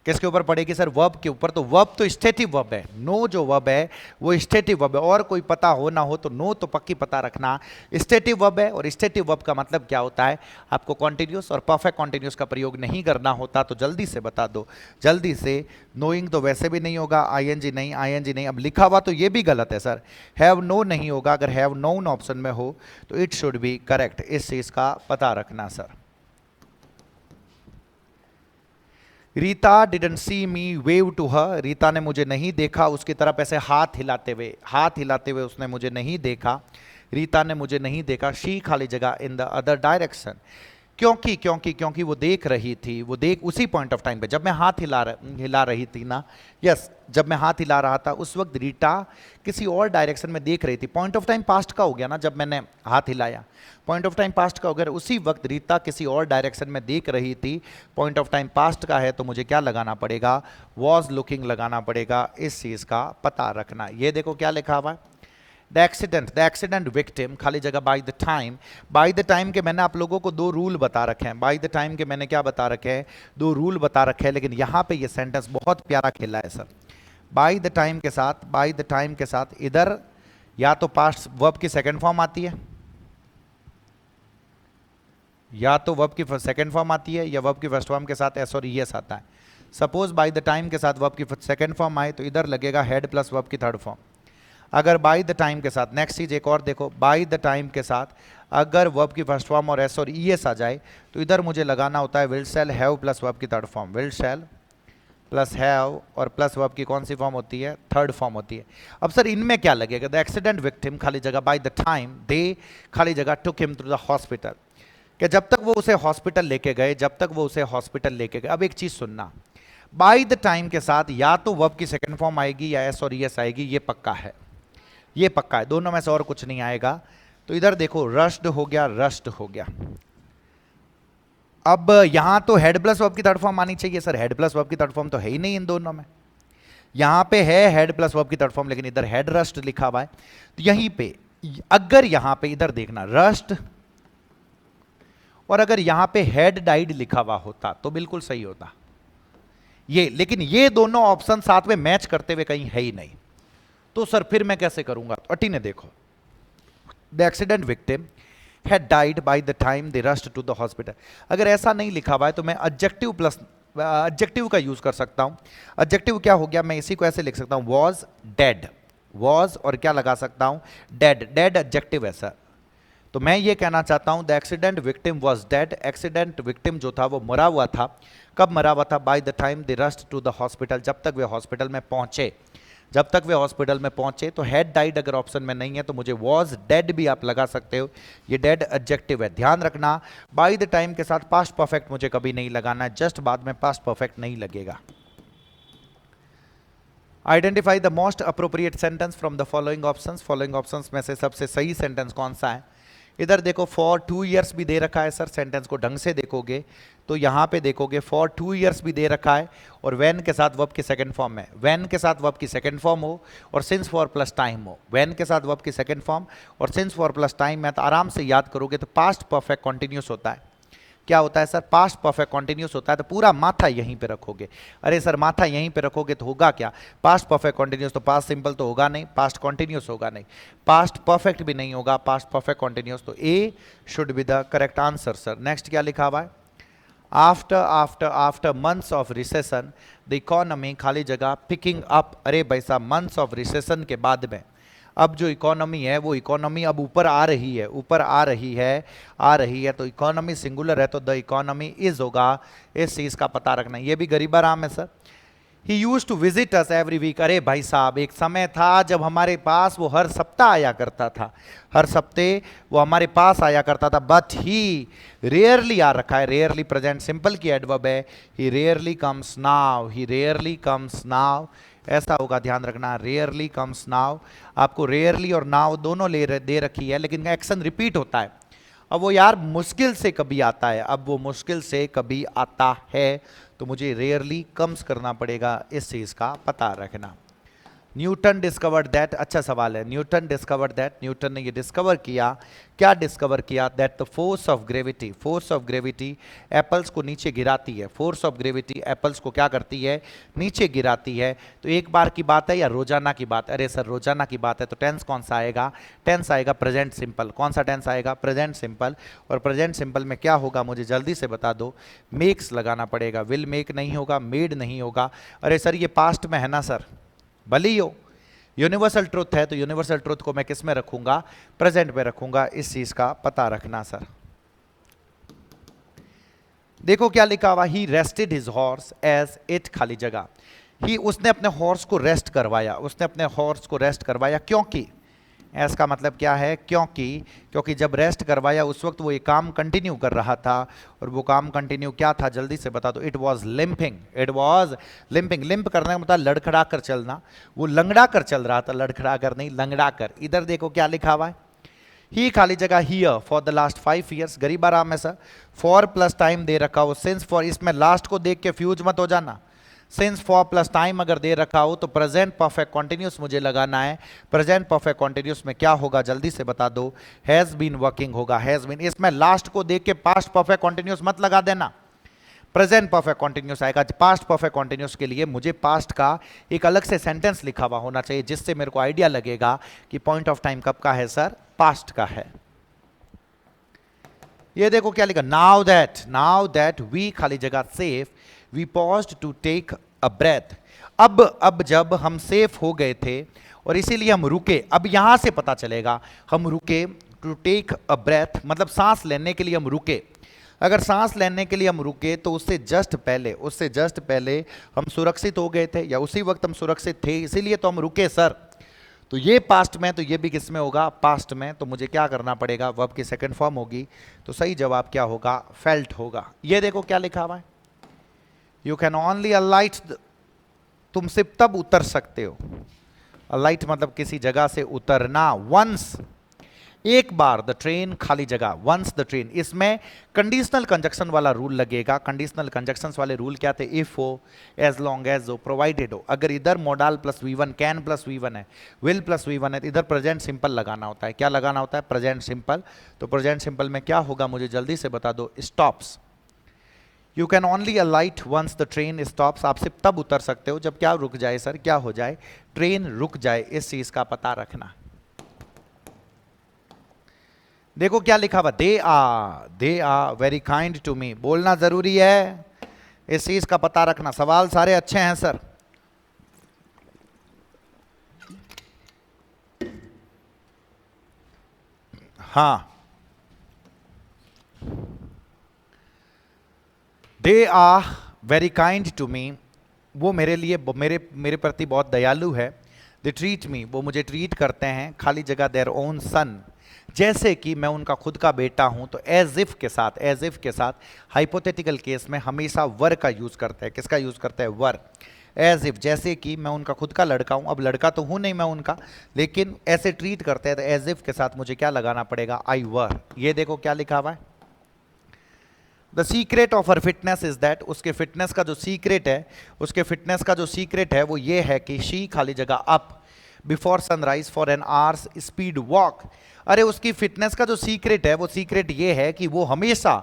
किसके ऊपर पड़ेगी सर? वर्ब के ऊपर। तो वर्ब तो स्टेटिव वर्ब है, नो जो वर्ब है वो स्टेटिव वर्ब है, और कोई पता हो ना हो तो नो तो पक्की पता रखना, स्टेटिव वर्ब है। और स्टेटिव वर्ब का मतलब क्या होता है? आपको कॉन्टिन्यूस और परफेक्ट कॉन्टिन्यूस का प्रयोग नहीं करना होता। तो जल्दी से बता दो, जल्दी से। नोइंग तो वैसे भी नहीं होगा, आईएनजी नहीं। अब लिखा हुआ तो ये भी गलत है सर, हैव नो नहीं होगा। अगर हैव नोन ऑप्शन में हो तो इट शुड बी करेक्ट। इस चीज का पता रखना sir. Rita didn't see me wave to her, Rita ने मुझे नहीं देखा उसकी तरफ ऐसे हाथ हिलाते हुए उसने मुझे नहीं देखा, रीता ने मुझे नहीं देखा। शी खाली जगह इन द अदर डायरेक्शन, क्योंकि वो देख रही थी, वो देख उसी पॉइंट ऑफ टाइम पे जब मैं हाथ हिला रही थी ना, यस जब मैं हाथ हिला रहा था उस वक्त रीटा किसी और डायरेक्शन में देख रही थी। पॉइंट ऑफ टाइम पास्ट का हो गया ना, जब मैंने हाथ हिलाया पॉइंट ऑफ टाइम पास्ट का हो गया, उसी वक्त रीता किसी और डायरेक्शन में देख रही थी। पॉइंट ऑफ टाइम पास्ट का है तो मुझे क्या लगाना पड़ेगा? वॉज लुकिंग लगाना पड़ेगा। इस चीज का पता रखना। ये देखो क्या लिखा हुआ है, द एक्सीडेंट विक्टिम खाली जगह बाय द टाइम के मैंने आप लोगों को दो रूल बता रखे हैं। बाय द टाइम के मैंने क्या बता रखे हैं? दो रूल बता रखे हैं। लेकिन यहाँ पे ये सेंटेंस बहुत प्यारा खेला है सर। बाय द टाइम के साथ इधर या तो पास्ट वर्ब की सेकंड फॉर्म आती है, या तो वर्ब की सेकंड फॉर्म आती है, या वर्ब की फर्स्ट फॉर्म के साथ एस और ईएस आता है। सपोज बाय द टाइम के साथ वर्ब की सेकंड फॉर्म आए तो इधर लगेगा हेड प्लस वर्ब की थर्ड फॉर्म। अगर बाय द टाइम के साथ, नेक्स्ट चीज एक और देखो, बाय द टाइम के साथ अगर वर्ब की फर्स्ट फॉर्म और एस और ईएस आ जाए तो इधर मुझे लगाना होता है will shall have plus verb की third form, will shall plus have और प्लस वर्ब की कौन सी फॉर्म होती है? थर्ड फॉर्म होती है। अब सर इनमें क्या लगेगा? द एक्सीडेंट विक्टिम खाली जगह बाय द टाइम दे खाली जगह took him to the hospital, कि जब तक वो उसे हॉस्पिटल लेके गए, अब एक चीज सुनना, बाय द टाइम के साथ या तो वर्ब की सेकंड फॉर्म आएगी या एस और ईएस आएगी, ये पक्का है, दोनों में से और कुछ नहीं आएगा। तो इधर देखो रश्ड हो गया। अब यहां तो हेड प्लस वर्ब की थर्ड फॉर्म आनी चाहिए सर, हेड प्लस वर्ब की थर्ड फॉर्म तो है ही नहीं इन दोनों में। यहां पे है हेड प्लस वर्ब की थर्ड फॉर्म, लेकिन इधर हेड रश्ड लिखा हुआ है। तो यहीं पे अगर यहां पे इधर देखना रश्ड, और अगर यहां पे हेड डाइड लिखा हुआ होता तो बिल्कुल सही होता ये, लेकिन ये दोनों ऑप्शन साथ में मैच करते हुए कहीं है ही नहीं। तो सर फिर मैं कैसे करूंगा? तो अटी ने देखो, the accident victim had died by the time they rushed to the hospital. अगर ऐसा नहीं लिखा हुआ है तो मैं एडजेक्टिव का यूज कर सकता हूं। एडजेक्टिव क्या हो गया? मैं इसी को ऐसे लिख सकता हूं, वॉज डेड, वॉज और क्या लगा सकता हूं? डेड एडजेक्टिव है सर। तो मैं ये कहना चाहता हूं the accident victim was dead, accident victim जो था वो मरा हुआ था। कब मरा हुआ था? By the time they rushed to the hospital, जब तक वे हॉस्पिटल में पहुंचे। तो हैड डाइड अगर ऑप्शन में नहीं है तो मुझे वॉज डेड भी आप लगा सकते हो, ये डेड एडजेक्टिव है। ध्यान रखना बाय द टाइम के साथ पास्ट परफेक्ट मुझे कभी नहीं लगाना है, जस्ट बाद में पास्ट परफेक्ट नहीं लगेगा। Identify the most appropriate sentence from the following options में से सबसे सही सेंटेंस कौन सा है? इधर देखो फॉर 2 ईयर्स भी दे रखा है सर, सेंटेंस को ढंग से देखोगे तो यहाँ पे देखोगे फॉर 2 ईयर्स भी दे रखा है और व्हेन के साथ वर्ब की सेकंड फॉर्म है, व्हेन के साथ वर्ब की सेकंड फॉर्म हो और सिंस फॉर प्लस टाइम हो, व्हेन के साथ वर्ब की सेकंड फॉर्म और सिंस फॉर प्लस टाइम है तो आराम से याद करोगे तो पास्ट परफेक्ट कॉन्टिन्यूस होता है। क्या होता है सर? पास्ट परफेक्ट कॉन्टिन्यूस होता है। तो पूरा माथा यहीं पे रखोगे। अरे सर माथा यहीं पे रखोगे तो होगा क्या? पास्ट परफेक्ट कॉन्टिन्यूस, तो पास्ट सिंपल तो होगा नहीं, पास्ट कॉन्टिन्यूस होगा नहीं, पास्ट परफेक्ट भी नहीं होगा, पास्ट परफेक्ट कॉन्टिन्यूस, तो A should be the correct answer sir. Next क्या लिखा हुआ है? After months of recession the economy खाली जगह पिकिंग अप। अरे भाई साहब मंथ्स ऑफ रिसेशन के बाद में अब जो इकोनॉमी है वो इकोनॉमी अब ऊपर आ रही है, ऊपर आ रही है, तो इकोनॉमी सिंगुलर है तो द इकोनॉमी इज होगा, इस चीज का पता रखना। ये भी गरीबा राम है sir. He use to visit us every week. अरे भाई साहब एक समय था जब हमारे पास वो हर सप्ताह आया करता था, हर सप्ते वो हमारे पास आया करता था, बट ही रेयरली आ रखा है, रेयरली प्रेजेंट सिंपल की एडवर्ब है, ही रेयरली कम्स नाउ, ही रेयरली कम्स नाउ, ऐसा होगा ध्यान रखना, रेयरली कम्स नाउ। आपको रेयरली और नाउ दोनों दे रखी है लेकिन एक्शन रिपीट होता है। अब वो यार मुश्किल से कभी आता है, अब वो मुश्किल से कभी आता है तो मुझे रेयरली कम्स करना पड़ेगा, इस चीज का पता रखना। न्यूटन डिस्कवर्ड दैट, अच्छा सवाल है, न्यूटन डिस्कवर्ड दैट, न्यूटन ने ये डिस्कवर किया, क्या डिस्कवर किया? That the force of gravity, force of gravity apples को नीचे गिराती है, फोर्स ऑफ ग्रेविटी एप्पल्स को क्या करती है? नीचे गिराती है। तो एक बार की बात है या रोजाना की बात? अरे सर रोजाना की बात है तो टेंस कौन सा आएगा? टेंस आएगा प्रेजेंट सिंपल। कौन सा टेंस आएगा? Present simple. और प्रेजेंट सिंपल में क्या होगा मुझे जल्दी से बता दो? मेक्स लगाना पड़ेगा, विल मेक नहीं होगा, मेड नहीं होगा। अरे सर ये पास्ट में है ना सर, भली हो यूनिवर्सल ट्रुथ है तो यूनिवर्सल ट्रुथ को मैं किस में रखूंगा? प्रेजेंट में रखूंगा, इस चीज का पता रखना सर। देखो क्या लिखा हुआ, he rested his horse as it खाली जगह, ही उसने अपने हॉर्स को रेस्ट करवाया, उसने अपने हॉर्स को रेस्ट करवाया क्योंकि, एस का मतलब क्या है? क्योंकि जब रेस्ट करवाया उस वक्त वो ये काम कंटिन्यू कर रहा था और वो काम कंटिन्यू क्या था जल्दी से बता दो? It was limping, it was limping. Limp करने का मतलब लड़खड़ा कर चलना, वो लंगड़ा कर चल रहा था, लड़खड़ा कर नहीं लंगड़ा कर। इधर देखो क्या लिखा हुआ है, ही खाली जगह here for the last 5 years, गरीब आराम है सर, फॉर प्लस टाइम दे रखा हो, सिंस फॉर, इसमें लास्ट को देख के फ्यूज मत हो जाना, सिंस फॉर प्लस टाइम अगर दे रखा हो तो प्रेजेंट परफेक्ट कॉन्टिन्यूस मुझे लगाना है। प्रेजेंट परफेक्ट कॉन्टिन्यूस में क्या होगा जल्दी से बता दो? हैज बीन वर्किंग होगा, हैज बीन। इसमें लास्ट को देख के पास्ट परफेक्ट कॉन्टिन्यूस मत लगा देना, प्रेजेंट परफेक्ट कॉन्टिन्यूस आएगा। पास्ट परफेक्ट कॉन्टिन्यूस के लिए मुझे पास्ट का एक अलग से सेंटेंस लिखा हुआ होना चाहिए जिससे मेरे को आइडिया लगेगा कि पॉइंट ऑफ टाइम कब का है सर? पास्ट का है। ये देखो क्या लिखा, नाउ दैट वी खाली जगह safe we paused to take a breath. अब जब हम सेफ हो गए थे और इसीलिए हम रुके, अब यहां से पता चलेगा हम रुके, टू टेक अ ब्रेथ मतलब सांस लेने के लिए हम रुके। अगर सांस लेने के लिए हम रुके तो उससे जस्ट पहले हम सुरक्षित हो गए थे या उसी वक्त हम सुरक्षित थे, इसीलिए तो हम रुके सर। तो ये पास्ट में, तो ये भी किस में होगा? पास्ट में। तो मुझे क्या करना पड़ेगा? वर्ब की सेकंड फॉर्म होगी, तो सही जवाब क्या होगा? फेल्ट होगा। ये देखो क्या लिखा हुआ है, यू कैन ओनली अलाइट, तुम सिर्फ तब उतर सकते हो, अलाइट मतलब किसी जगह से उतरना, वंस एक बार, द ट्रेन खाली जगह, वंस द ट्रेन। इसमें कंडीशनल कंजक्शन वाला रूल लगेगा। कंडीशनल कंजक्शंस वाले रूल क्या थे? इफ हो, एज लॉन्ग एज हो, प्रोवाइडेड हो। अगर इधर modal plus V1, can plus V1 है, विल प्लस V1 है, तो इधर प्रेजेंट सिंपल लगाना होता है। क्या लगाना होता है? Present simple. तो प्रेजेंट सिंपल में क्या होगा मुझे जल्दी से बता दो? Stops. You can only alight once the train stops, आप सिर्फ तब उतर सकते हो जब क्या रुक जाए सर? क्या हो जाए? ट्रेन रुक जाए, इस चीज का पता रखना। देखो क्या लिखा हुआ, they are very kind to me, बोलना जरूरी है, इस चीज का पता रखना। सवाल सारे अच्छे हैं सर। हाँ, they are very kind to me, वो मेरे लिए मेरे प्रति बहुत दयालु है। दे ट्रीट मी, वो मुझे ट्रीट करते हैं, खाली जगह देयर ओन सन, जैसे कि मैं उनका खुद का बेटा हूं। तो एज इफ के साथ हाइपोथेटिकल केस में हमेशा वर का यूज करते हैं। किसका यूज करते हैं? वर। एज इफ, जैसे कि मैं उनका खुद का लड़का हूं। अब लड़का तो हूं नहीं मैं उनका, लेकिन ऐसे ट्रीट करते हैं, तो एज इफ के साथ मुझे क्या लगाना पड़ेगा, आई वर। ये देखो क्या लिखा हुआ है, the secret of her fitness is that, उसके फिटनेस का जो सीक्रेट है, उसके फिटनेस का जो सीक्रेट है वो ये है कि शी खाली जगह up before sunrise for an hours speed walk. अरे उसकी फिटनेस का जो सीक्रेट है वो सीक्रेट ये है कि वो हमेशा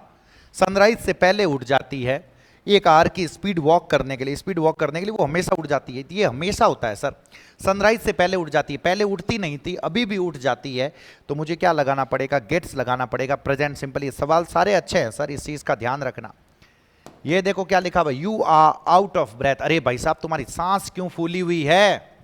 सनराइज से पहले उठ जाती है एक आवर की स्पीड वॉक करने के लिए। स्पीड वॉक करने के लिए वो हमेशा उठ जाती है। ये हमेशा होता है सर, सनराइज से पहले उठ जाती है। पहले उठती नहीं थी, अभी भी उठ जाती है। तो मुझे क्या लगाना पड़ेगा, गेट्स लगाना पड़ेगा, प्रेजेंट सिंपल। ये सवाल सारे अच्छे हैं सर, इस चीज का ध्यान रखना। ये देखो क्या लिखा हुआ, you are out of breath. अरे भाई साहब तुम्हारी सांस क्यों फूली हुई है,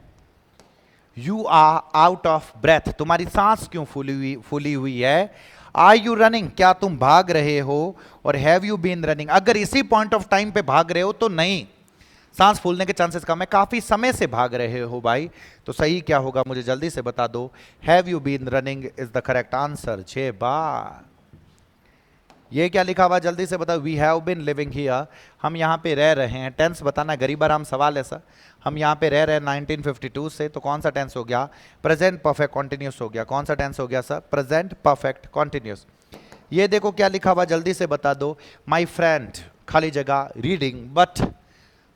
you are out of breath, तुम्हारी सांस क्यों फूली हुई है। आर यू रनिंग, क्या तुम भाग रहे हो, और हैव यू बीन रनिंग, अगर इसी पॉइंट ऑफ टाइम पे भाग रहे हो तो नहीं, सांस फूलने के चांसेस कम है। काफी समय से भाग रहे हो भाई, तो सही क्या होगा मुझे जल्दी से बता दो। Have you been running is the correct answer. जे बार ये क्या लिखा हुआ जल्दी से बताओ, we have been living here, हम यहाँ पे रह रहे हैं। टेंस बताना, गरीब आराम सवाल है सर। हम यहाँ पे रह रहे हैं 1952 से, तो कौन सा टेंस हो गया, प्रेजेंट परफेक्ट कॉन्टिन्यूस हो गया। कौन सा टेंस हो गया सर, प्रेजेंट परफेक्ट कॉन्टिन्यूस। ये देखो क्या लिखा हुआ जल्दी से बता दो, माई फ्रेंड खाली जगह reading but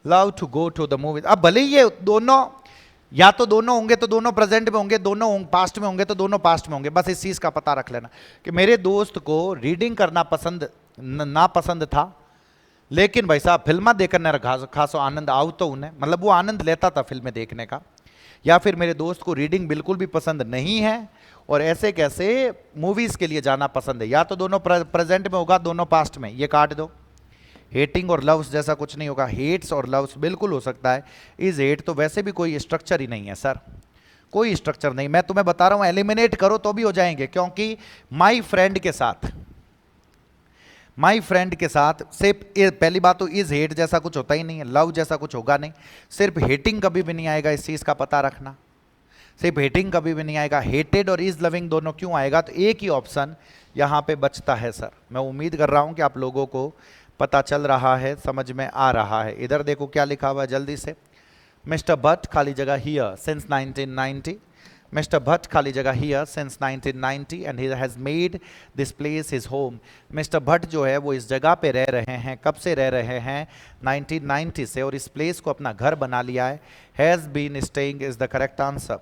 love to go to the movie. अब भले ही ये दोनों, या तो दोनों होंगे तो दोनों प्रेजेंट में होंगे, दोनों पास्ट में होंगे तो दोनों पास्ट में होंगे। बस इस चीज का पता रख लेना कि मेरे दोस्त को रीडिंग करना पसंद ना पसंद था, लेकिन भाई साहब फिल्म देखने खासो आनंद आओ तो उन्हें, मतलब वो आनंद लेता था फिल्में देखने का। या फिर मेरे दोस्त को रीडिंग बिल्कुल भी पसंद नहीं है और ऐसे कैसे मूवीज के लिए जाना पसंद है। या तो दोनों प्रेजेंट में होगा, दोनों पास्ट में। ये काट दो, हेटिंग और लव्स जैसा कुछ नहीं होगा, हेट्स और लव्स बिल्कुल हो सकता है। इज हेट तो वैसे भी कोई स्ट्रक्चर ही नहीं है सर, कोई स्ट्रक्चर नहीं। मैं तुम्हें बता रहा हूं एलिमिनेट करो तो भी हो जाएंगे, क्योंकि माई फ्रेंड के साथ, माई फ्रेंड के साथ सिर्फ पहली बात तो इज हेट जैसा कुछ होता ही नहीं है, लव जैसा कुछ होगा नहीं, सिर्फ हेटिंग कभी भी नहीं आएगा, इस चीज का पता रखना। सिर्फ हेटिंग कभी भी नहीं आएगा, हेटेड और इज लविंग दोनों क्यों आएगा, तो एक ही ऑप्शन यहां पे बचता है सर। मैं उम्मीद कर रहा हूं कि आप लोगों को पता चल रहा है, समझ में आ रहा है। इधर देखो क्या लिखा हुआ है जल्दी से, मिस्टर भट्ट खाली जगह हियर सिंस 1990, मिस्टर भट्ट खाली जगह here since 1990 and he has made this place his home. Mister Bhatt जो है वो इस जगह पे रह रहे हैं, कब से रह रहे हैं, 1990 से, और इस प्लेस को अपना घर बना लिया है। Has been staying is the correct answer,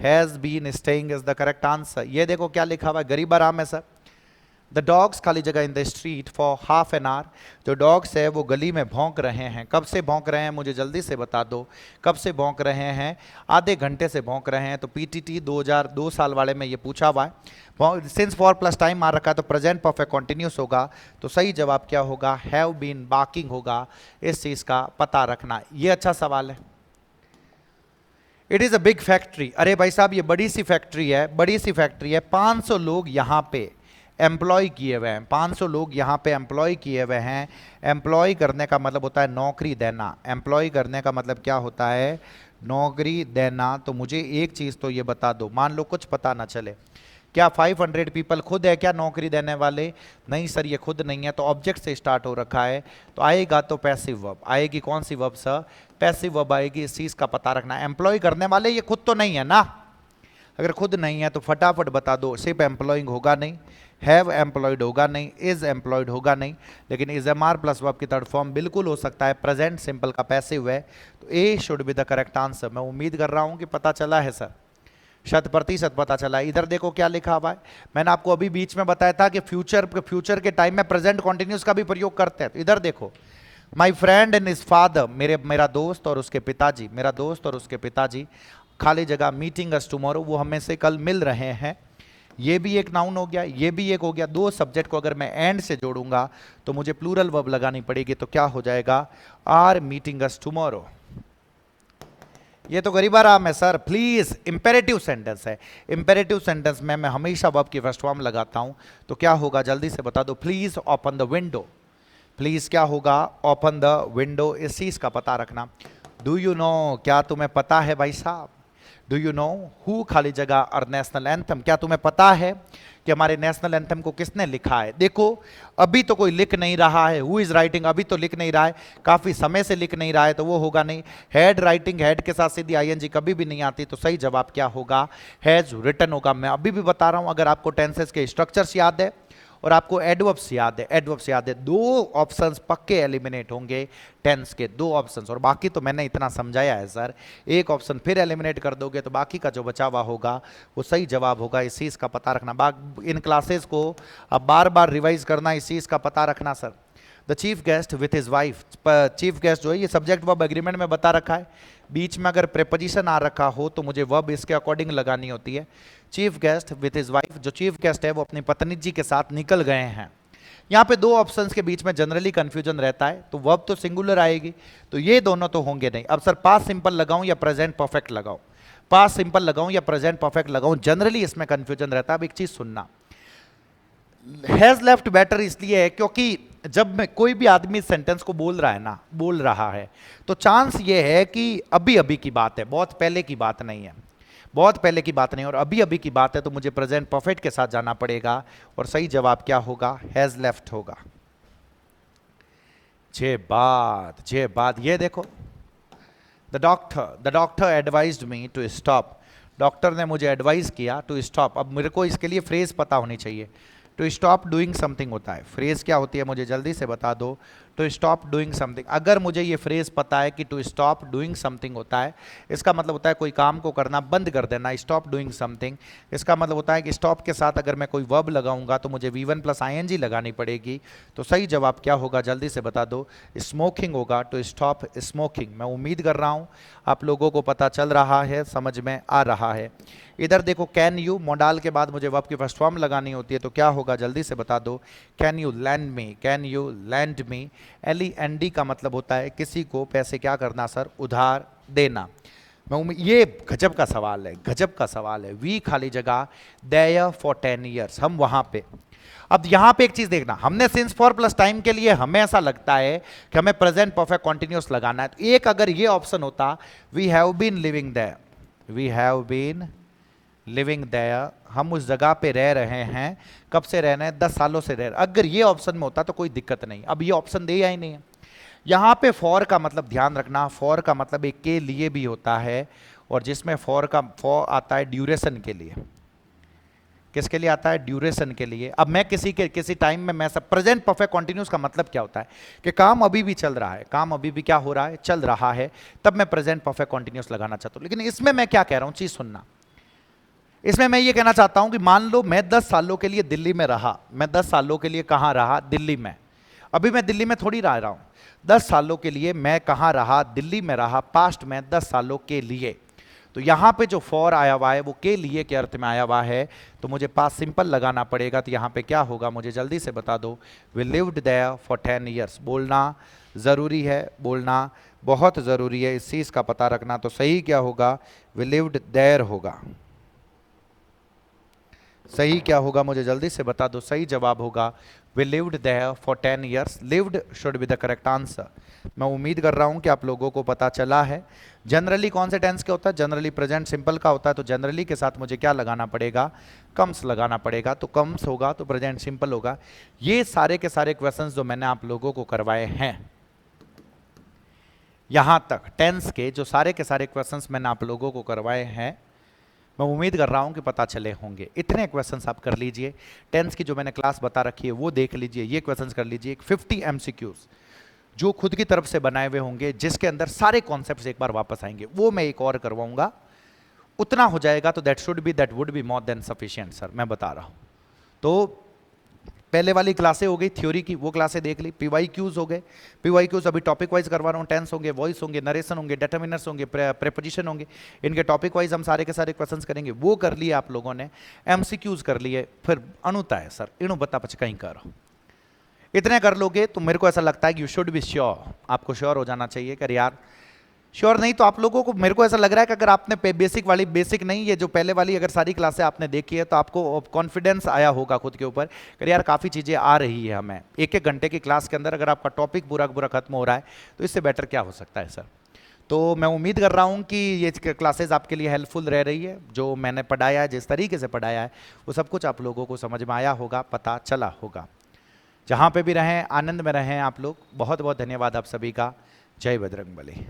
has been staying is the correct answer. ये देखो क्या लिखा हुआ है, गरीब आराम है सर। द डॉग्स खाली जगह in the street for half an hour, जो डॉग्स है वो गली में भौंक रहे हैं। कब से भौंक रहे हैं मुझे जल्दी से बता दो, कब से भौंक रहे हैं, आधे घंटे से भौंक रहे हैं। तो पीटीटी 2002 साल वाले में ये पूछा हुआ है, सिंस फॉर प्लस टाइम मार रखा है तो प्रेजेंट परफेक्ट कॉन्टिन्यूस होगा। तो सही जवाब क्या होगा, हैव बीन बार्किंग होगा। इस चीज का पता रखना, ये अच्छा सवाल है। It is a big factory, अरे भाई साहब ये बड़ी सी फैक्ट्री है, बड़ी सी फैक्ट्री है। 500 लोग यहाँ पे एम्प्लॉय किए हुए हैं, 500 लोग यहाँ पे एम्प्लॉय किए हुए हैं। एम्प्लॉय करने का मतलब होता है नौकरी देना, एम्प्लॉय करने का मतलब क्या होता है, नौकरी देना। तो मुझे एक चीज़ तो ये बता दो, मान लो कुछ पता ना चले, क्या 500 पीपल खुद है क्या नौकरी देने वाले, नहीं सर ये खुद नहीं है, तो ऑब्जेक्ट से स्टार्ट हो रखा है, तो आएगा तो पैसिव वर्ब आएगी। कौन सी वर्ब सर, पैसिव वर्ब आएगी। इस चीज़ का पता रखना, एम्प्लॉय करने वाले ये खुद तो नहीं है ना, अगर खुद नहीं है तो फटाफट बता दो, सिर्फ एम्प्लॉइंग होगा नहीं, हैव एम्प्लॉयड होगा नहीं, इज एम्प्लॉयड होगा नहीं, लेकिन is am are plus verb की थर्ड फॉर्म बिल्कुल हो सकता है, प्रेजेंट सिंपल का पैसिव है। तो A should be the correct answer. मैं उम्मीद कर रहा हूं कि पता चला है सर, 100% पता चला है। इधर देखो क्या लिखा हुआ है, मैंने आपको अभी बीच में बताया था कि फ्यूचर के टाइम में प्रेजेंट कॉन्टिन्यूस का भी प्रयोग करते हैं। तो इधर देखो, my friend and his father, मेरा दोस्त और उसके पिताजी, मेरा दोस्त और उसके पिताजी खाली जगह मीटिंग अस टुमारो, वो हमें से कल मिल रहे हैं। ये भी एक नाउन हो गया, ये भी एक हो गया। दो सब्जेक्ट को अगर मैं एंड से जोड़ूंगा तो मुझे प्लूरल वर्ब लगानी पड़ेगी, तो क्या हो जाएगा, आर मीटिंग अस टुमारो। ये तो गरीब आराम है सर। प्लीज इंपेरेटिव सेंटेंस है, इंपेरेटिव सेंटेंस में मैं हमेशा वर्ब की फर्स्ट फॉर्म लगाता हूं। तो क्या होगा जल्दी से बता दो, please open the window, please क्या होगा, ओपन द विंडो। इस चीज का पता रखना। डू यू नो, क्या तुम्हें पता है भाई साहब, डू यू नो हु खाली जगह और नेशनल एंथम, क्या तुम्हें पता है कि हमारे नेशनल एंथम को किसने लिखा है? देखो अभी तो कोई लिख नहीं रहा है, हु इज राइटिंग अभी तो लिख नहीं रहा है, काफी समय से लिख नहीं रहा है, तो वो होगा नहीं। हैड राइटिंग, हैड के साथ सीधी आईएनजी कभी भी नहीं आती, तो सही जवाब क्या होगा? हैज रिटन होगा। मैं अभी भी बता रहा हूं, अगर आपको टेंसेस के स्ट्रक्चर्स याद है और आपको एडवर्ब्स याद है, एडवर्ब्स याद है, दो ऑप्शंस पक्के एलिमिनेट होंगे टेंस के, दो ऑप्शंस। और बाकी तो मैंने इतना समझाया है सर, एक ऑप्शन फिर एलिमिनेट कर दोगे तो बाकी का जो बचा हुआ होगा वो सही जवाब होगा। इस चीज़ का पता रखना, इन क्लासेस को अब बार बार रिवाइज करना, इस चीज़ का पता रखना sir. The chief guest with his wife, chief guest जो है ये सब्जेक्ट वर्ब एग्रीमेंट में बता रखा है, बीच में अगर प्रेपोजिशन आ रखा हो तो मुझे वर्ब इसके अकॉर्डिंग लगानी होती है। Chief guest with his wife, जो चीफ गेस्ट है वो अपनी पत्नी जी के साथ निकल गए हैं। यहाँ पे दो ऑप्शंस के बीच में जनरली कंफ्यूजन रहता है, तो वर्ब तो सिंगुलर आएगी, तो ये दोनों तो होंगे नहीं। अब सर पास्ट सिंपल लगाऊं या प्रेजेंट परफेक्ट लगाऊं, पास्ट सिंपल लगाऊं या प्रेजेंट परफेक्ट लगाऊं, जनरली इसमें कंफ्यूजन रहता है। अब एक चीज सुनना, हैज लेफ्ट बेटर इसलिए है क्योंकि जब मैं कोई भी आदमी सेंटेंस को बोल रहा है ना, बोल रहा है, तो चांस ये है कि अभी अभी की बात है, बहुत पहले की बात नहीं है, बहुत पहले की बात नहीं, और अभी अभी की बात है, तो मुझे प्रेजेंट परफेक्ट के साथ जाना पड़ेगा, और सही जवाब क्या होगा? हैज लेफ्ट होगा। जे बात ये देखो, the doctor advised me to stop, doctor ने मुझे एडवाइस किया टू स्टॉप। अब मेरे को इसके लिए फ्रेज पता होनी चाहिए, टू स्टॉप डूइंग समथिंग होता है, फ्रेज क्या होती है मुझे जल्दी से बता दो। टू स्टॉप डूइंग समथिंग, अगर मुझे ये फ्रेज पता है कि टू स्टॉप डूइंग समथिंग होता है, इसका मतलब होता है कोई काम को करना बंद कर देना, स्टॉप डूइंग समथिंग। इसका मतलब होता है कि स्टॉप के साथ अगर मैं कोई वर्ब लगाऊंगा तो मुझे V1 + ing लगानी पड़ेगी, तो सही जवाब क्या होगा जल्दी से बता दो? स्मोकिंग होगा, टू स्टॉप स्मोकिंग। मैं उम्मीद कर रहा हूँ आप लोगों को पता चल रहा है, समझ में आ रहा है। इधर देखो, कैन यू, मोडाल के बाद मुझे वर्ब की फर्स्ट फॉर्म लगानी होती है, तो क्या होगा जल्दी से बता दो? Can you land me, can you land me. LEND का मतलब होता है किसी को पैसे क्या करना सर? उधार देना। ये गजब का सवाल है, गजब का सवाल है। वी खाली जगह देयर फॉर 10 ईयर्स, हम वहां पे। अब यहां पे एक चीज देखना, हमने सिंस फॉर प्लस टाइम के लिए हमें ऐसा लगता है कि हमें प्रेजेंट परफेक्ट कॉन्टिन्यूस लगाना है, तो एक अगर ये ऑप्शन होता, we have been living there, we have been living there, हम उस जगह पे रह रहे हैं, कब से रह रहे हैं? 10 सालों से रह रहे। अगर ये ऑप्शन में होता तो कोई दिक्कत नहीं, अब ये ऑप्शन दिया ही नहीं है। यहाँ पे फॉर का मतलब ध्यान रखना, फॉर का मतलब एक के लिए भी होता है, और जिसमें फॉर आता है ड्यूरेशन के लिए। किसके लिए आता है? ड्यूरेशन के लिए। अब मैं किसी टाइम में मैं सब, प्रेजेंट परफेक्ट कॉन्टिन्यूस का मतलब क्या होता है? कि काम अभी भी चल रहा है, काम अभी भी क्या हो रहा है? चल रहा है, तब मैं प्रेजेंट परफेक्ट कॉन्टिन्यूस लगाना चाहता हूँ। लेकिन इसमें मैं क्या कह रहा हूँ, चीज सुनना, इसमें मैं ये कहना चाहता हूं कि मान लो मैं 10 सालों के लिए दिल्ली में रहा, मैं 10 सालों के लिए कहां रहा? दिल्ली में। अभी मैं दिल्ली में थोड़ी रह रहा हूं, 10 सालों के लिए मैं कहां रहा? दिल्ली में रहा, पास्ट में 10 सालों के लिए। तो यहां पे जो फॉर आया हुआ है वो के लिए के अर्थ में आया हुआ है, तो मुझे पास्ट सिंपल लगाना पड़ेगा। तो यहां पे क्या होगा मुझे जल्दी से बता दो? We lived there for 10 years. बोलना जरूरी है, बोलना बहुत जरूरी है, इस चीज का पता रखना। तो सही क्या होगा? वी लिव्ड देयर होगा। सही क्या होगा मुझे जल्दी से बता दो? सही जवाब होगा we lived there for 10 years. Lived should be the correct answer. मैं उम्मीद कर रहा हूं कि आप लोगों को पता चला है। जनरली कौन से टेंस के होता है? जनरली प्रेजेंट सिंपल का होता है, तो जनरली के साथ मुझे क्या लगाना पड़ेगा? कम्स लगाना पड़ेगा। तो कम्स होगा तो प्रेजेंट सिंपल होगा। ये सारे के सारे क्वेश्चंस जो मैंने आप लोगों को करवाए हैं, यहां तक टेंस के जो सारे के सारे क्वेश्चंस मैंने आप लोगों को करवाए हैं, मैं उम्मीद कर रहा हूं कि पता चले होंगे। इतने क्वेश्चंस आप कर लीजिए, टेंस की जो मैंने क्लास बता रखी है वो देख लीजिए, ये क्वेश्चंस कर लीजिए। 50 MCQs जो खुद की तरफ से बनाए हुए होंगे, जिसके अंदर सारे कॉन्सेप्ट्स एक बार वापस आएंगे, वो मैं एक और करवाऊंगा। उतना हो जाएगा तो that would be more than sufficient sir, मैं बता रहा हूं। तो पहले वाली क्लासें हो गई थ्योरी की, वो क्लासें देख ली। PYQs हो गए, PYQs अभी टॉपिक वाइज करवा रहा हूँ। टेंस होंगे, वॉइस होंगे, नरेशन होंगे, डिटर्मिनर्स होंगे, प्रेपोजिशन होंगे, इनके टॉपिक वाइज हम सारे के सारे क्वेश्चंस करेंगे, वो कर लिए आप लोगों ने। MCQs कर लिए, फिर अनुता है सर, इन्हों बता पच कहीं करो, इतने कर लोगे तो मेरे को ऐसा लगता है कि यू शुड बी श्योर, आपको श्योर हो जाना चाहिए। कर यार श्योर नहीं तो आप लोगों को, मेरे को ऐसा लग रहा है कि अगर आपने बेसिक वाली, बेसिक नहीं ये जो पहले वाली अगर सारी क्लासें आपने देखी है, तो आपको कॉन्फिडेंस आया होगा खुद के ऊपर कि यार काफ़ी चीज़ें आ रही है हमें। एक एक घंटे की क्लास के अंदर अगर आपका टॉपिक पूरा पूरा खत्म हो रहा है, तो इससे बेटर क्या हो सकता है सर। तो मैं उम्मीद कर रहा हूँ कि ये क्लासेस आपके लिए हेल्पफुल रह रही है। जो मैंने पढ़ाया है, जिस तरीके से पढ़ाया है, वो सब कुछ आप लोगों को समझ में आया होगा, पता चला होगा। जहाँ पे भी रहें, आनंद में रहें आप लोग। बहुत बहुत धन्यवाद आप सभी का। जय बजरंगबली।